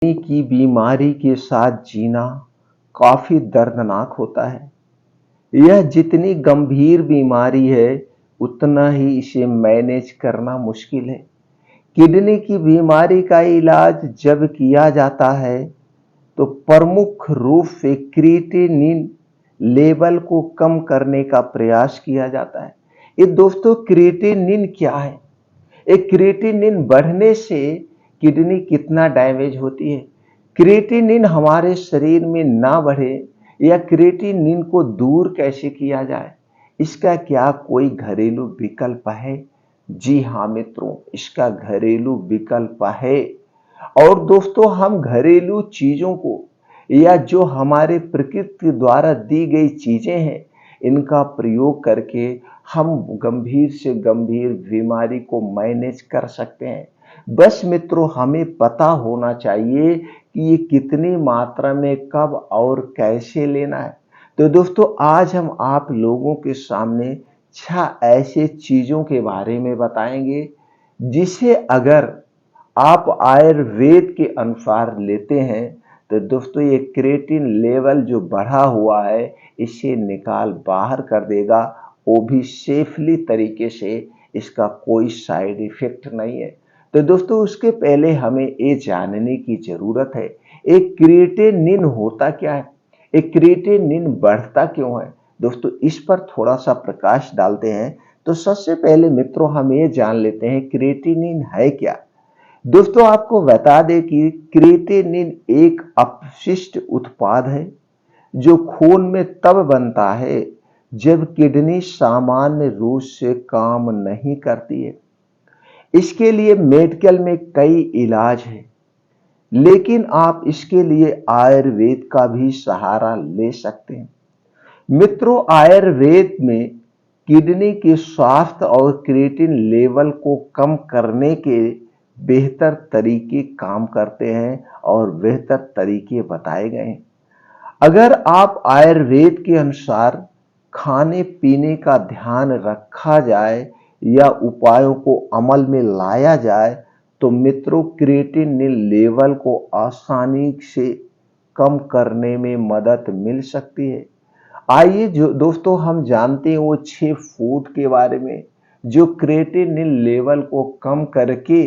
की बीमारी के साथ जीना काफी दर्दनाक होता है। यह जितनी गंभीर बीमारी है, उतना ही इसे मैनेज करना मुश्किल है। किडनी की बीमारी का इलाज जब किया जाता है, तो प्रमुख रूप से क्रिएटिनिन लेवल को कम करने का प्रयास किया जाता है। ये दोस्तों क्रिएटिनिन क्या है? एक क्रिएटिनिन बढ़ने से किडनी कितना डैमेज होती है। क्रिएटिनिन हमारे शरीर में ना बढ़े या क्रिएटिनिन को दूर कैसे किया जाए, इसका क्या कोई घरेलू विकल्प है? जी हाँ मित्रों, इसका घरेलू विकल्प है। और दोस्तों हम घरेलू चीजों को या जो हमारे प्रकृति द्वारा दी गई चीजें हैं, इनका प्रयोग करके हम गंभीर से गंभीर बीमारी को मैनेज कर सकते हैं। बस मित्रों हमें पता होना चाहिए कि ये कितनी मात्रा में कब और कैसे लेना है। तो दोस्तों आज हम आप लोगों के सामने 6 ऐसे चीजों के बारे में बताएंगे, जिसे अगर आप आयुर्वेद के अनुसार लेते हैं, तो दोस्तों ये क्रिएटिन लेवल जो बढ़ा हुआ है, इसे निकाल बाहर कर देगा, वो भी सेफली तरीके से। इसका कोई साइड इफेक्ट नहीं है। तो दोस्तों उसके पहले हमें ये जानने की जरूरत है, एक क्रिएटिनिन होता क्या है, एक क्रिएटिनिन बढ़ता क्यों है। दोस्तों इस पर थोड़ा सा प्रकाश डालते हैं। तो सबसे पहले मित्रों हम ये जान लेते हैं क्रिएटिनिन है क्या। दोस्तों आपको बता दें कि क्रिएटिनिन एक अपशिष्ट उत्पाद है, जो खून में तब बनता है जब किडनी सामान्य रूप से काम नहीं करती है। इसके लिए मेडिकल में कई इलाज हैं, लेकिन आप इसके लिए आयुर्वेद का भी सहारा ले सकते हैं। मित्रों आयुर्वेद में किडनी के स्वास्थ्य और क्रिएटिन लेवल को कम करने के बेहतर तरीके काम करते हैं और बेहतर तरीके बताए गए हैं। अगर आप आयुर्वेद के अनुसार खाने पीने का ध्यान रखा जाए या उपायों को अमल में लाया जाए, तो मित्रों क्रिएटिनिन लेवल को आसानी से कम करने में मदद मिल सकती है। आइए जो दोस्तों हम जानते हैं वो 6 फूड के बारे में, जो क्रिएटिनिन लेवल को कम करके,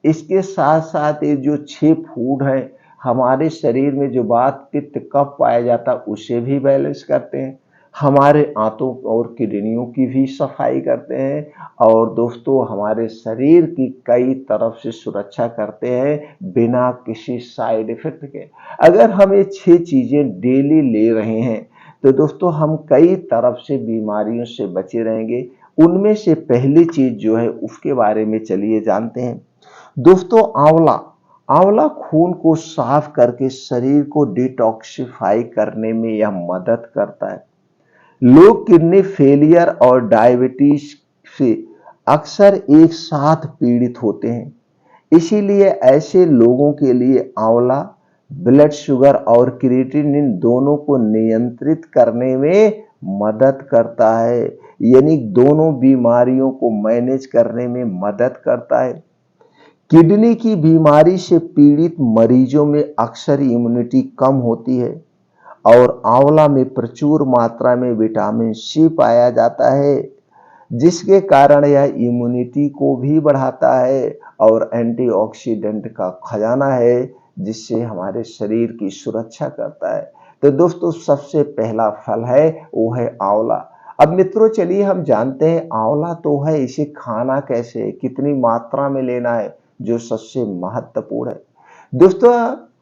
इसके साथ साथ ये जो 6 फूड है हमारे शरीर में जो वात पित्त कफ पाया जाता है उसे भी बैलेंस करते हैं, हमारे आंतों और किडनियों की भी सफाई करते हैं, और दोस्तों हमारे शरीर की कई तरफ से सुरक्षा करते हैं बिना किसी साइड इफेक्ट के। अगर हम ये 6 चीजें डेली ले रहे हैं, तो दोस्तों हम कई तरफ से बीमारियों से बचे रहेंगे। उनमें से पहली चीज जो है उसके बारे में चलिए जानते हैं। दोस्तों आंवला, आंवला खून को साफ करके शरीर को डिटॉक्सिफाई करने में यह मदद करता है। लोग किडनी फेलियर और डायबिटीज से अक्सर एक साथ पीड़ित होते हैं, इसीलिए ऐसे लोगों के लिए आंवला ब्लड शुगर और क्रिएटिनिन दोनों को नियंत्रित करने में मदद करता है, यानी दोनों बीमारियों को मैनेज करने में मदद करता है। किडनी की बीमारी से पीड़ित मरीजों में अक्सर इम्यूनिटी कम होती है, और आंवला में प्रचुर मात्रा में विटामिन सी पाया जाता है, जिसके कारण यह इम्यूनिटी को भी बढ़ाता है और एंटीऑक्सीडेंट का खजाना है, जिससे हमारे शरीर की सुरक्षा करता है। तो दोस्तों सबसे पहला फल है वो है आंवला। अब मित्रों चलिए हम जानते हैं आंवला तो है, इसे खाना कैसे है, कितनी मात्रा में लेना है, जो सबसे महत्वपूर्ण है। दोस्तों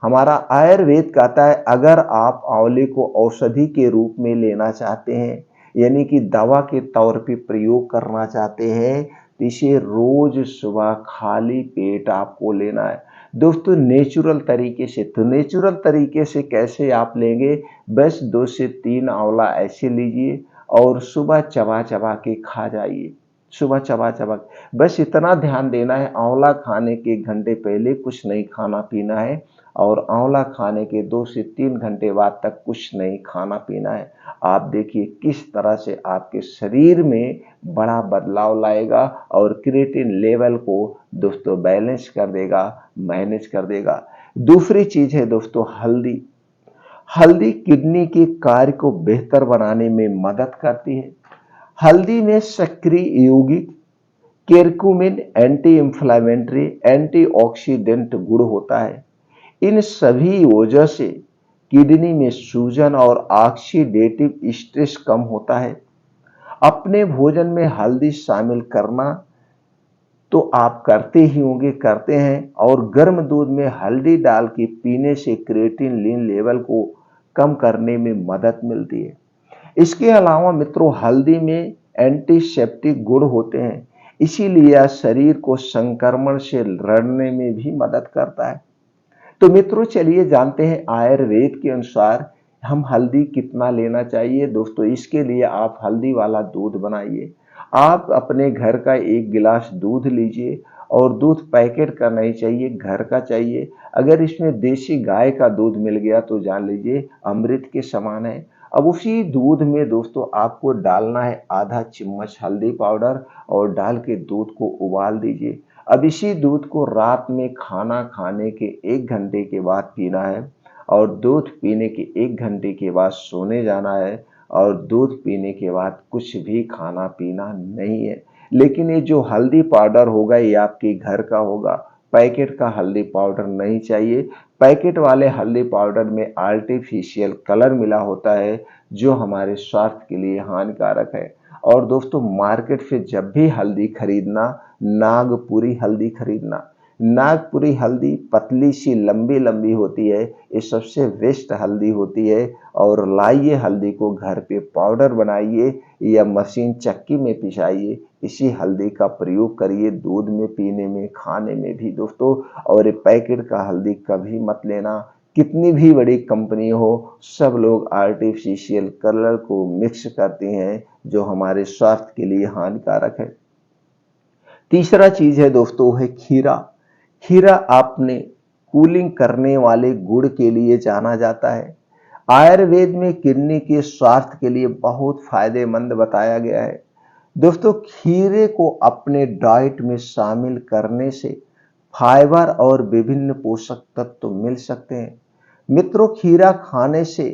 हमारा आयुर्वेद कहता है अगर आप आंवले को औषधि के रूप में लेना चाहते हैं, यानी कि दवा के तौर पे प्रयोग करना चाहते हैं, तो इसे रोज सुबह खाली पेट आपको लेना है। दोस्तों नेचुरल तरीके से, तो नेचुरल तरीके से कैसे आप लेंगे, बस 2 से 3 आंवला ऐसे लीजिए और सुबह चबा चबा के खा जाइए। सुबह चबा चबा, बस इतना ध्यान देना है, आंवला खाने के 1 घंटे पहले कुछ नहीं खाना पीना है, और आंवला खाने के 2 से 3 घंटे बाद तक कुछ नहीं खाना पीना है। आप देखिए किस तरह से आपके शरीर में बड़ा बदलाव लाएगा और क्रिएटिन लेवल को दोस्तों बैलेंस कर देगा, मैनेज कर देगा। दूसरी चीज है दोस्तों हल्दी। हल्दी किडनी के कार्य को बेहतर बनाने में मदद करती है। हल्दी में सक्रिय यौगिक केरकुमिन एंटी इंफ्लेमेटरी एंटीऑक्सीडेंट गुण होता है। इन सभी वजह से किडनी में सूजन और ऑक्सीडेटिव स्ट्रेस कम होता है। अपने भोजन में हल्दी शामिल करना तो आप करते ही होंगे, करते हैं, और गर्म दूध में हल्दी डाल के पीने से क्रिएटिनिन लेवल को कम करने में मदद मिलती है। इसके अलावा मित्रों हल्दी में एंटीसेप्टिक गुण होते हैं, इसीलिए यह शरीर को संक्रमण से लड़ने में भी मदद करता है। तो मित्रों चलिए जानते हैं आयुर्वेद के अनुसार हम हल्दी कितना लेना चाहिए। दोस्तों इसके लिए आप हल्दी वाला दूध बनाइए। आप अपने घर का 1 गिलास दूध लीजिए, और दूध पैकेट का नहीं चाहिए, घर का चाहिए। अगर इसमें देसी गाय का दूध मिल गया तो जान लीजिए अमृत के समान है। अब उसी दूध में दोस्तों आपको डालना है आधा चम्मच हल्दी पाउडर, और डाल के दूध को उबाल दीजिए। अब इसी दूध को रात में खाना खाने के 1 घंटे के बाद पीना है, और दूध पीने के 1 घंटे के बाद सोने जाना है, और दूध पीने के बाद कुछ भी खाना पीना नहीं है। लेकिन ये जो हल्दी पाउडर होगा ये आपके घर का होगा, पैकेट का हल्दी पाउडर नहीं चाहिए। पैकेट वाले हल्दी पाउडर में आर्टिफिशियल कलर मिला होता है जो हमारे स्वास्थ्य के लिए हानिकारक है। और दोस्तों मार्केट से जब भी हल्दी खरीदना, नागपुरी हल्दी खरीदना। नागपुरी हल्दी पतली सी लंबी लंबी होती है, ये सबसे बेस्ट हल्दी होती है। और लाइए हल्दी को घर पे पाउडर बनाइए या मशीन चक्की में पिसाइए, इसी हल्दी का प्रयोग करिए दूध में, पीने में, खाने में भी दोस्तों। और ये पैकेट का हल्दी कभी मत लेना। कितनी भी बड़ी कंपनी हो, सब लोग आर्टिफिशियल कलर को मिक्स करती हैं जो हमारे स्वास्थ्य के लिए हानिकारक है। तीसरा चीज है दोस्तों है खीरा। खीरा आपने कूलिंग करने वाले गुड़ के लिए जाना जाता है। आयुर्वेद में किडनी के स्वास्थ्य के लिए बहुत फायदेमंद बताया गया है। दोस्तों खीरे को अपने डाइट में शामिल करने से फाइबर और विभिन्न पोषक तत्व तो मिल सकते हैं। मित्रों खीरा खाने से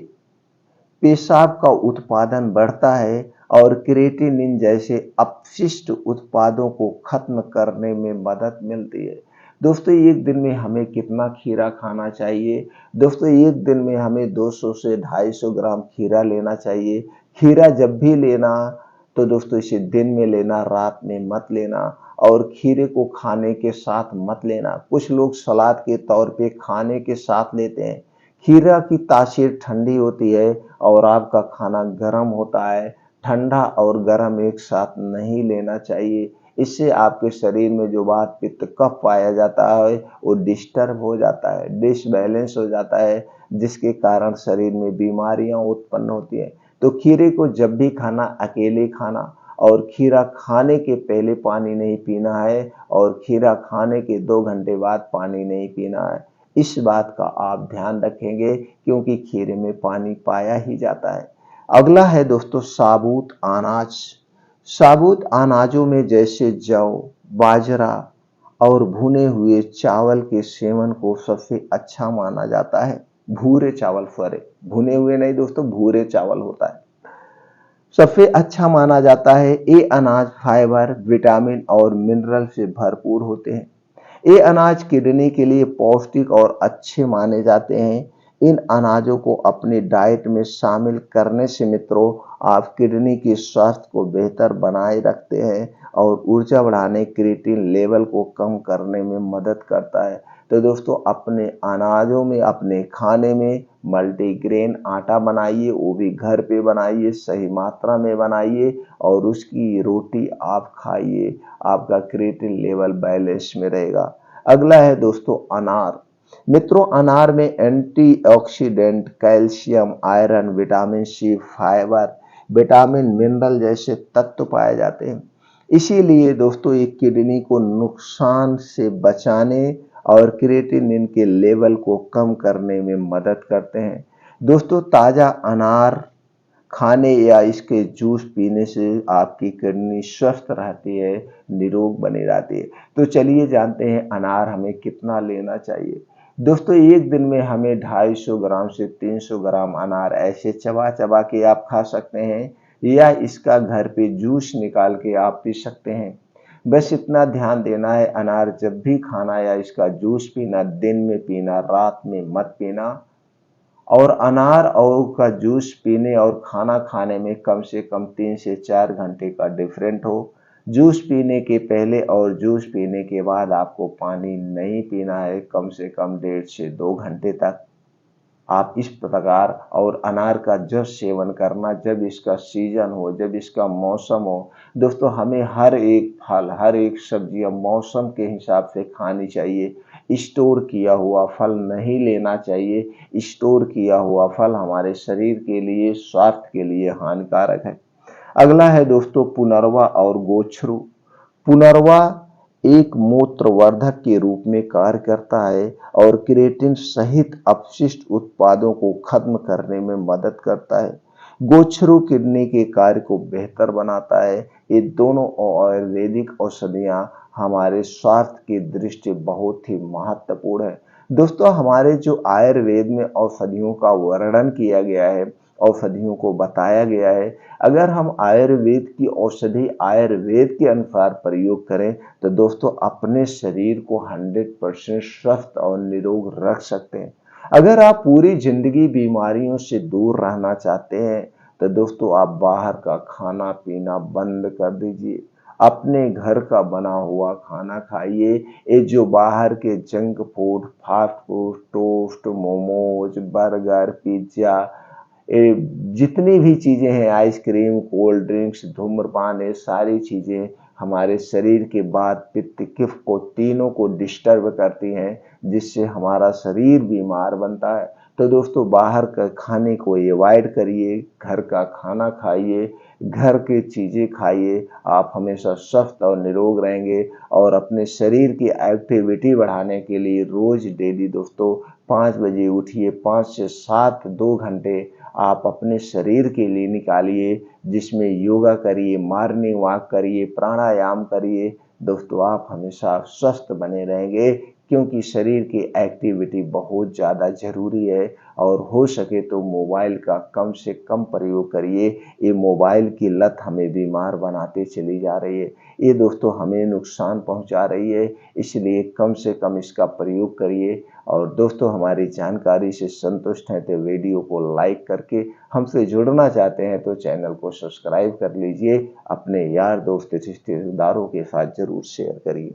पेशाब का उत्पादन बढ़ता है और क्रिएटिनिन जैसे अपशिष्ट उत्पादों को खत्म करने में मदद मिलती है। दोस्तों एक दिन में हमें कितना खीरा खाना चाहिए? दोस्तों एक दिन में हमें 200 से 250 ग्राम खीरा लेना चाहिए। खीरा जब भी लेना तो दोस्तों इसे दिन में लेना, रात में मत लेना। और खीरे को खाने के साथ मत लेना। कुछ लोग सलाद के तौर पे खाने के साथ लेते हैं। खीरा की तासीर ठंडी होती है और आपका खाना गर्म होता है। ठंडा और गर्म एक साथ नहीं लेना चाहिए, इससे आपके शरीर में जो वात पित्त कफ पाया जाता है वो डिस्टर्ब हो जाता है, डिसबैलेंस हो जाता है, जिसके कारण शरीर में बीमारियां उत्पन्न होती हैं। तो खीरे को जब भी खाना अकेले खाना, और खीरा खाने के पहले पानी नहीं पीना है, और खीरा खाने के 2 घंटे बाद पानी नहीं पीना है। इस बात का आप ध्यान रखेंगे क्योंकि खीरे में पानी पाया ही जाता है। अगला है दोस्तों साबुत अनाज। साबुत अनाजों में जैसे जौ, बाजरा और भुने हुए चावल के सेवन को सबसे अच्छा माना जाता है। भूरे चावल, सॉरी भुने हुए नहीं दोस्तों, भूरे चावल होता है, सबसे अच्छा माना जाता है। ये अनाज फाइबर, विटामिन और मिनरल से भरपूर होते हैं। ये अनाज किडनी के लिए पौष्टिक और अच्छे माने जाते हैं। इन अनाजों को अपनी डाइट में शामिल करने से मित्रों आप किडनी के स्वास्थ्य को बेहतर बनाए रखते हैं और ऊर्जा बढ़ाने, क्रिएटिन लेवल को कम करने में मदद करता है। तो दोस्तों अपने अनाजों में, अपने खाने में मल्टीग्रेन आटा बनाइए, वो भी घर पे बनाइए, सही मात्रा में बनाइए और उसकी रोटी आप खाइए। आपका क्रिएटिन लेवल बैलेंस में रहेगा। अगला है दोस्तों अनार। मित्रों अनार में antioxidant, calcium, iron, vitamin C, fibre, vitamin, mineral जैसे तत्व पाए जाते हैं। इसीलिए दोस्तों ये किडनी को नुकसान से बचाने और क्रिएटिनिन के लेवल को कम करने में मदद करते हैं। दोस्तों, ताज़ा अनार खाने या इसके जूस पीने से आपकी किडनी स्वस्थ रहती है, निरोग बनी रहती है। तो चलिए जानते हैं अनार हमें कितना लेना चाहिए। दोस्तों, एक दिन में हमें 250 ग्राम से 300 ग्राम अनार ऐसे चबा चबा के आप खा सकते हैं, या इसका घर पे जूस निकाल के आप पी सकते हैं। बस इतना ध्यान देना है, अनार जब भी खाना या इसका जूस पीना दिन में पीना, रात में मत पीना। और अनार और का जूस पीने और खाना खाने में कम से कम 3 से 4 घंटे का डिफरेंट हो। जूस पीने के पहले और जूस पीने के बाद आपको पानी नहीं पीना है, कम से कम 1.5 से 2 घंटे तक। आप इस प्रकार और अनार का जब सेवन करना जब इसका सीजन हो, जब इसका मौसम हो। दोस्तों, हमें हर एक फल, हर एक सब्जियां मौसम के हिसाब से खानी चाहिए। स्टोर किया हुआ फल नहीं लेना चाहिए। स्टोर किया हुआ फल हमारे शरीर के लिए, स्वास्थ्य के लिए हानिकारक है। अगला है दोस्तों पुनर्वा और गोछरू। पुनर्वा एक मूत्रवर्धक के रूप में कार्य करता है और क्रिएटिन सहित अपशिष्ट उत्पादों को खत्म करने में मदद करता है। गोछरू किडनी के कार्य को बेहतर बनाता है। ये दोनों आयुर्वेदिक औषधियां हमारे स्वास्थ्य की दृष्टि बहुत ही महत्वपूर्ण है। दोस्तों, हमारे जो आयुर्वेद में औषधियों का वर्णन किया गया है, औषधियों को बताया गया है, अगर हम आयुर्वेद की औषधि आयुर्वेद के अनुसार प्रयोग करें तो दोस्तों अपने शरीर को 100% स्वस्थ और निरोग रख सकते हैं। अगर आप पूरी जिंदगी बीमारियों से दूर रहना चाहते हैं तो दोस्तों आप बाहर का खाना पीना बंद कर दीजिए। अपने घर का बना हुआ खाना खाइए। ये जो बाहर के junk food, fast food, toast, momos, burger, pizza, ये जितनी भी चीजें हैं, आइसक्रीम, कोल्ड ड्रिंक्स, धूम्रपान, ये सारी चीजें हमारे शरीर के वात, पित्त, कफ को तीनों को डिस्टर्ब करती हैं, जिससे हमारा शरीर बीमार बनता है। तो दोस्तों बाहर का खाने को अवॉइड करिए, घर का खाना खाइए, घर की चीजें खाइए। आप हमेशा स्वस्थ और निरोग रहेंगे। और अपने शरीर की एक्टिविटी बढ़ाने के लिए रोज डेली दोस्तों 5 बजे उठिए, 5 से 7 2 घंटे आप अपने शरीर के लिए निकालिए, जिसमें योगा करिए, मॉर्निंग वॉक करिए, प्राणायाम करिए। दोस्तों आप हमेशा स्वस्थ बने रहेंगे, क्योंकि शरीर की एक्टिविटी बहुत ज़्यादा ज़रूरी है। और हो सके तो मोबाइल का कम से कम प्रयोग करिए। ये मोबाइल की लत हमें बीमार बनाते चली जा रही है, ये दोस्तों हमें नुकसान पहुंचा रही है, इसलिए कम से कम इसका प्रयोग करिए। और दोस्तों हमारी जानकारी से संतुष्ट हैं तो वीडियो को लाइक करके हमसे जुड़ना चाहते हैं तो चैनल को सब्सक्राइब कर लीजिए। अपने यार दोस्त रिश्तेदारों के साथ जरूर शेयर करिए।